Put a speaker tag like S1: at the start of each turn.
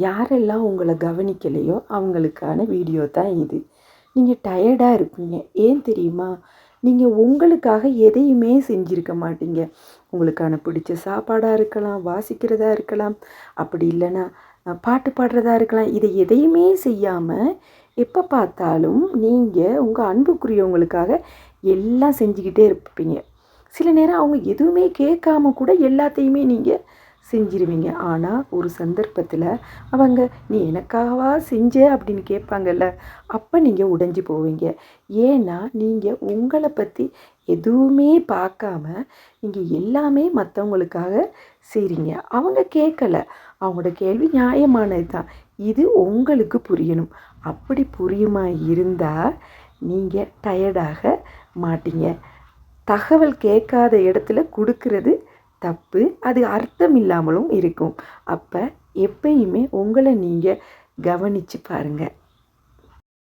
S1: யாரெல்லாம் உங்களை கவனிக்கலையோ அவங்களுக்கான வீடியோ தான் இது. நீங்கள் டயர்டாக இருப்பீங்க. ஏன் தெரியுமா? நீங்கள் உங்களுக்காக எதையுமே செஞ்சுருக்க மாட்டீங்க. உங்களுக்கான பிடிச்ச சாப்பாடாக இருக்கலாம், வாசிக்கிறதா இருக்கலாம், அப்படி இல்லைன்னா பாட்டு பாடுறதா இருக்கலாம். இதை எதையுமே செய்யாமல் எப்போ பார்த்தாலும் நீங்கள் உங்கள் அன்புக்குரியவங்களுக்காக எல்லாம் செஞ்சுக்கிட்டே இருப்பீங்க. சில நேரம் அவங்க எதுவுமே கேட்காம கூட எல்லாத்தையுமே நீங்கள் செஞ்சிருவீங்க. ஆனால் ஒரு சந்தர்ப்பத்தில் அவங்க நீ எனக்காகவா செஞ்ச அப்படின்னு கேட்பாங்கல்ல, அப்போ நீங்கள் உடைஞ்சு போவீங்க. ஏன்னா நீங்கள் உங்களை பற்றி எதுவுமே பார்க்காம நீங்கள் எல்லாமே மற்றவங்களுக்காக செய்கிறீங்க. அவங்க கேட்கல, அவங்களோட கேள்வி நியாயமானது தான். இது உங்களுக்கு புரியணும். அப்படி புரியுமா இருந்தால் நீங்கள் டயர்டாக மாட்டீங்க. தகவல் கேட்காத இடத்துல கொடுக்கறது தப்பு. அது அர்த்தம் இல்லாமலும் இருக்கும். அப்போ எப்பயுமே உங்களை நீங்கள் கவனித்து பாருங்கள்.